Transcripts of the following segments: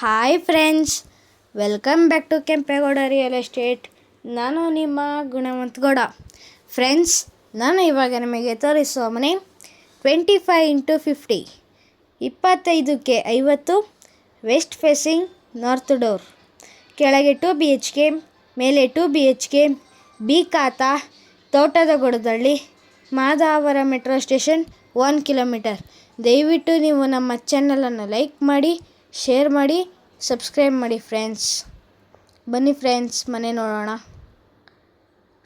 Hi friends, welcome back to Kempegowda real estate. ನಾನು ನಿಮ್ಮ ಗುಣವಂತಗೌಡ. Friends, ನಾನು ಇವಾಗ ನಿಮಗೆ ತೋರಿಸುವ ಮನೆ 25x50, 25ಕ್ಕೆ 50, ವೆಸ್ಟ್ ಫೇಸಿಂಗ್ ನಾರ್ತ್ ಡೋರ್, ಕೆಳಗೆ 2 BHK, ಮೇಲೆ 2 BHK, B khata, Thotada Godadahalli, Madavara metro station 1 kilometre. ದಯವಿಟ್ಟು ನೀವು ನಮ್ಮ ಚಾನಲನ್ನು ಲೈಕ್ ಮಾಡಿ, ಶೇರ್ ಮಾಡಿ, ಸಬ್ಸ್ಕ್ರೈಬ್ ಮಾಡಿ ಫ್ರೆಂಡ್ಸ್. ಬನ್ನಿ ಫ್ರೆಂಡ್ಸ್, ಮನೆ ನೋಡೋಣ.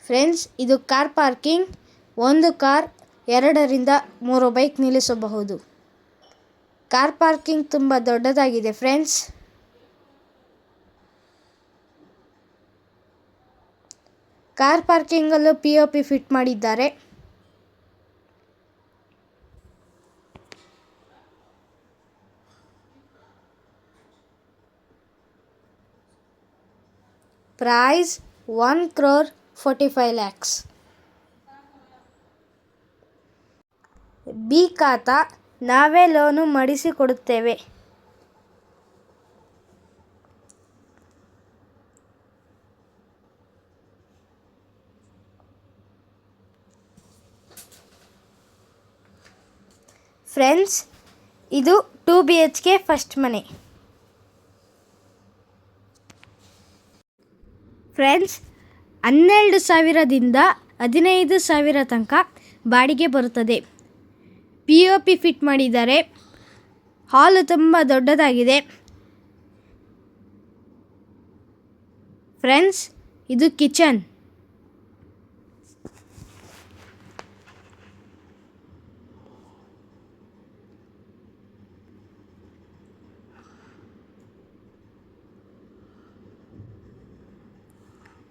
ಫ್ರೆಂಡ್ಸ್, ಇದು ಕಾರ್ ಪಾರ್ಕಿಂಗ್. 1 ಕಾರ್, 2ರಿಂದ 3 ಬೈಕ್ ನಿಲ್ಲಿಸಬಹುದು. ಕಾರ್ ಪಾರ್ಕಿಂಗ್ ತುಂಬ ದೊಡ್ಡದಾಗಿದೆ ಫ್ರೆಂಡ್ಸ್. ಕಾರ್ ಪಾರ್ಕಿಂಗಲ್ಲೂ POP ಫಿಟ್ ಮಾಡಿದ್ದಾರೆ. ಪ್ರೈಸ್ 1,45,00,000. ಬಿ ಖಾತಾ, ನಾವೇ ಲೋನು ಮಾಡಿಸಿಕೊಡುತ್ತೇವೆ. ಫ್ರೆಂಡ್ಸ್, ಇದು 2 BHK ಫಸ್ಟ್ ಮನೆ. ಫ್ರೆಂಡ್ಸ್, 12,000ದಿಂದ 15,000 ತನಕ ಬಾಡಿಗೆ ಬರುತ್ತದೆ. POP ಫಿಟ್ ಮಾಡಿದ್ದಾರೆ. ಹಾಲು ತುಂಬ ದೊಡ್ಡದಾಗಿದೆ. ಫ್ರೆಂಡ್ಸ್, ಇದು ಕಿಚನ್.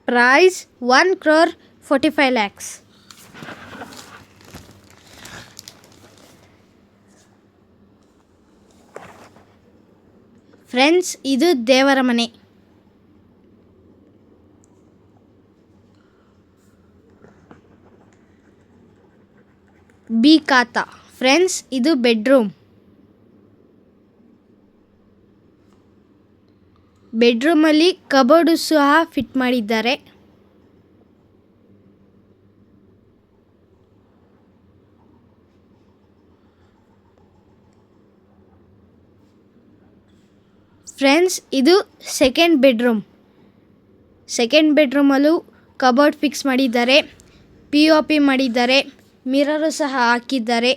ಪ್ರೈಸ್ 1,45,00,000. ಫ್ರೆಂಡ್ಸ್, ಇದು ದೇವರ ಮನೆ. ಬಿ ಖಾತಾ. ಫ್ರೆಂಡ್ಸ್, ಇದು ಬೆಡ್ರೂಮ್. ಬೆಡ್ರೂಮಲ್ಲಿ ಕಬೋರ್ಡು ಸಹ ಫಿಟ್ ಮಾಡಿದ್ದಾರೆ. ಫ್ರೆಂಡ್ಸ್, ಇದು ಸೆಕೆಂಡ್ ಬೆಡ್ರೂಮ್. ಸೆಕೆಂಡ್ ಬೆಡ್ರೂಮಲ್ಲೂ ಕಬೋರ್ಡ್ ಫಿಕ್ಸ್ ಮಾಡಿದ್ದಾರೆ. POP ಮಾಡಿದ್ದಾರೆ. ಮಿರರು ಸಹ ಹಾಕಿದ್ದಾರೆ.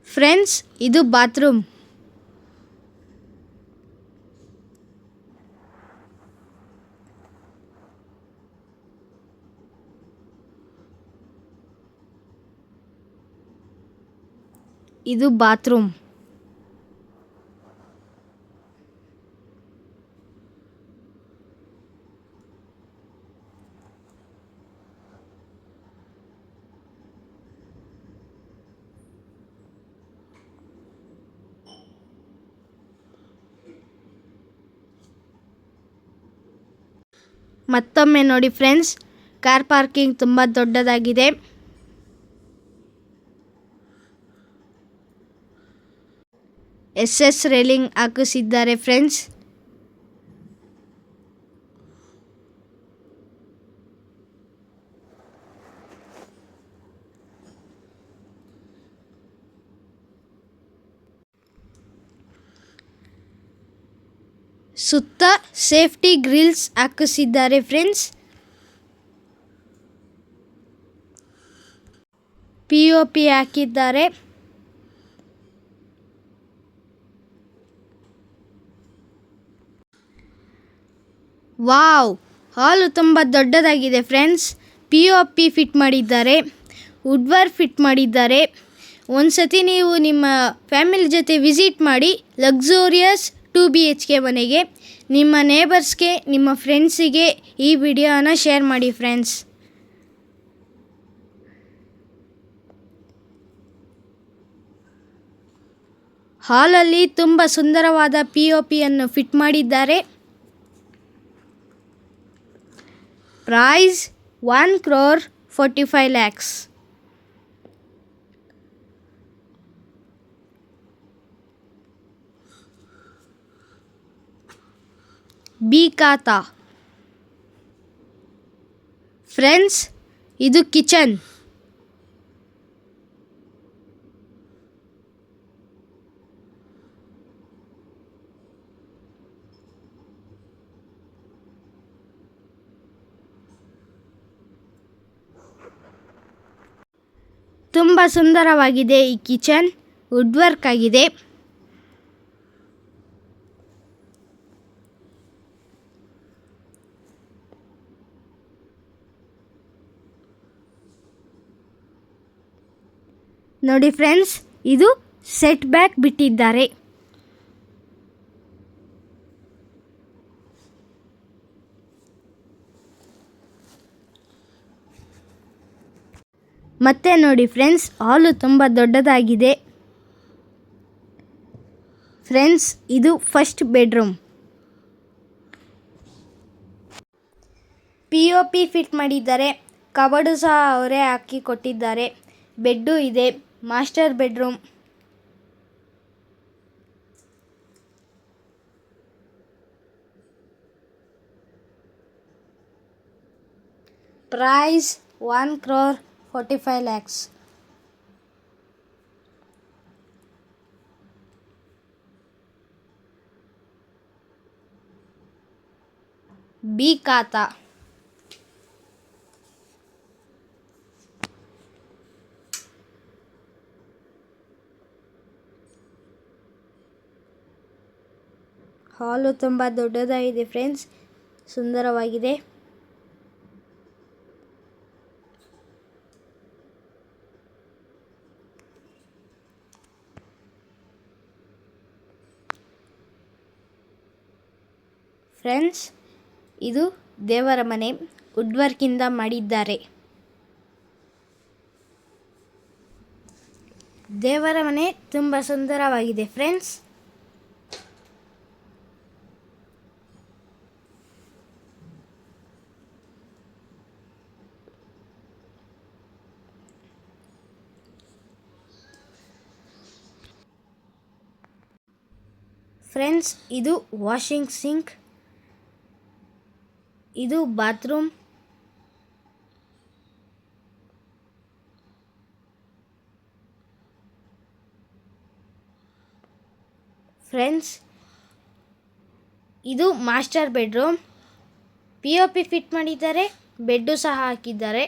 ಫ್ರೆಂಡ್ಸ್, ಇದು ಬಾತ್ರೂಮ್. ಇದು ಬಾತ್ರೂಮ್. ಮತ್ತೊಮ್ಮೆ ನೋಡಿ ಫ್ರೆಂಡ್ಸ್, ಕಾರ್ ಪಾರ್ಕಿಂಗ್ ತುಂಬ ದೊಡ್ಡದಾಗಿದೆ. SS ರೇಲಿಂಗ್ ಹಾಕಿಸಿದ್ದಾರೆ ಫ್ರೆಂಡ್ಸ್. ಸುತ್ತ ಸೇಫ್ಟಿ ಗ್ರಿಲ್ಸ್ ಹಾಕಿಸಿದ್ದಾರೆ ಫ್ರೆಂಡ್ಸ್. POP ಹಾಕಿದ್ದಾರೆ. ವಾವ್, ಹಾಲು ತುಂಬ ದೊಡ್ಡದಾಗಿದೆ ಫ್ರೆಂಡ್ಸ್. POP ಫಿಟ್ ಮಾಡಿದ್ದಾರೆ. ವುಡ್ ವರ್ಕ್ ಫಿಟ್ ಮಾಡಿದ್ದಾರೆ. ಒಂದ್ಸತಿ ನೀವು ನಿಮ್ಮ ಫ್ಯಾಮಿಲಿ ಜೊತೆ ವಿಸಿಟ್ ಮಾಡಿ ಲಕ್ಸುರಿಯಸ್ 2 BHK ಮನೆಗೆ. ನಿಮ್ಮ ನೇಬರ್ಸ್ಗೆ, ನಿಮ್ಮ ಫ್ರೆಂಡ್ಸಿಗೆ ಈ ವಿಡಿಯೋನ ಶೇರ್ ಮಾಡಿ ಫ್ರೆಂಡ್ಸ್. ಹಾಲಲ್ಲಿ ತುಂಬ ಸುಂದರವಾದ POPಯನ್ನು ಫಿಟ್ ಮಾಡಿದ್ದಾರೆ. ಪ್ರೈಸ್ 1,45,00,000. ಬಿ ಖಾತಾ. ಫ್ರೆಂಡ್ಸ್, ಇದು ಕಿಚನ್. ತುಂಬ ಸುಂದರವಾಗಿದೆ ಈ ಕಿಚನ್. ವುಡ್ ವರ್ಕ್ ಆಗಿದೆ. ನೋಡಿ ಫ್ರೆಂಡ್ಸ್, ಇದು ಸೆಟ್ ಬ್ಯಾಕ್ ಬಿಟ್ಟಿದ್ದಾರೆ. ಮತ್ತೆ ನೋಡಿ ಫ್ರೆಂಡ್ಸ್, ಹಾಲು ತುಂಬ ದೊಡ್ಡದಾಗಿದೆ. ಫ್ರೆಂಡ್ಸ್, ಇದು ಫಸ್ಟ್ ಬೆಡ್ರೂಮ್. POP ಫಿಟ್ ಮಾಡಿದ್ದಾರೆ. ಕಬರ್ಡು ಸಹ ಅವರೇ ಹಾಕಿ ಕೊಟ್ಟಿದ್ದಾರೆ. ಬೆಡ್ಡು ಇದೆ. Master bedroom. ಪ್ರೈಸ್ 1,45,00,000. ಬಿ ಖಾತಾ. ಹಾಲು ತುಂಬ ದೊಡ್ಡದಾಗಿದೆ ಫ್ರೆಂಡ್ಸ್, ಸುಂದರವಾಗಿದೆ. ಫ್ರೆಂಡ್ಸ್, ಇದು ದೇವರ ಮನೆ. ವುಡ್ ವರ್ಕಿಂದ ಮಾಡಿದ್ದಾರೆ. ದೇವರ ಮನೆ ತುಂಬ ಸುಂದರವಾಗಿದೆ ಫ್ರೆಂಡ್ಸ್. ಫ್ರೆಂಡ್ಸ್, ಇದು ವಾಷಿಂಗ್ ಸಿಂಕ್. ಇದು ಬಾತ್ರೂಮ್. ಫ್ರೆಂಡ್ಸ್, ಇದು ಮಾಸ್ಟರ್ ಬೆಡ್ರೂಮ್. POP ಫಿಟ್ ಮಾಡಿದ್ದಾರೆ. ಬೆಡ್ಡು ಸಹ ಹಾಕಿದ್ದಾರೆ.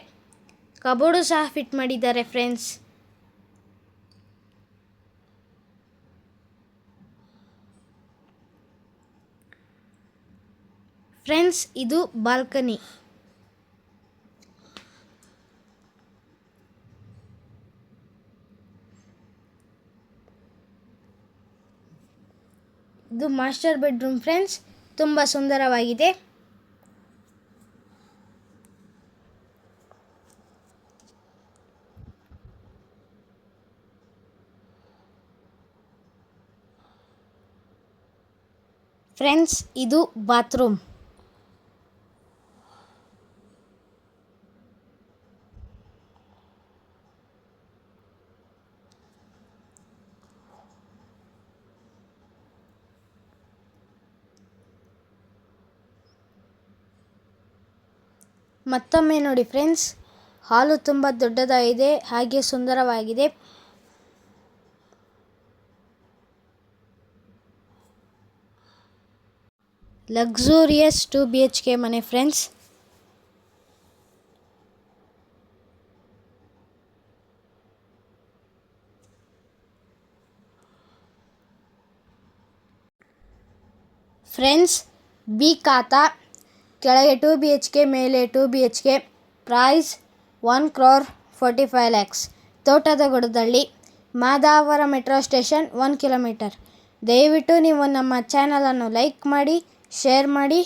ಕಬೋರ್ಡು ಸಹ ಫಿಟ್ ಮಾಡಿದ್ದಾರೆ ಫ್ರೆಂಡ್ಸ್. ಫ್ರೆಂಡ್ಸ್, ಇದು ಬಾಲ್ಕನಿ. ಇದು ಮಾಸ್ಟರ್ ಬೆಡ್ರೂಮ್ ಫ್ರೆಂಡ್ಸ್, ತುಂಬ ಸುಂದರವಾಗಿದೆ. ಫ್ರೆಂಡ್ಸ್, ಇದು ಬಾತ್ರೂಮ್. ಮತ್ತೊಮ್ಮೆ ನೋಡಿ ಫ್ರೆಂಡ್ಸ್, ಹಾಲು ತುಂಬ ದೊಡ್ಡದಾಗಿದೆ, ಹಾಗೆ ಸುಂದರವಾಗಿದೆ. ಲಕ್ಸುರಿಯಸ್ 2 BHK ಮನೆ ಫ್ರೆಂಡ್ಸ್. ಫ್ರೆಂಡ್ಸ್, ಬಿ ಖಾತಾ. ಕೆಳಗೆ 2 BHK, ಮೇಲೆ 2 BHK. ಪ್ರೈಸ್ 1,45,00,000. ತೋಟದ Godadahalli, Madavara metro station 1 kilometre. ದಯವಿಟ್ಟು ನೀವು ನಮ್ಮ ಚಾನಲನ್ನು ಲೈಕ್ ಮಾಡಿ, ಶೇರ್ ಮಾಡಿ,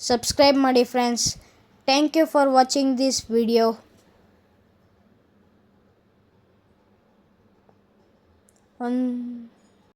ಸಬ್ಸ್ಕ್ರೈಬ್ ಮಾಡಿ friends. Thank you for watching this video.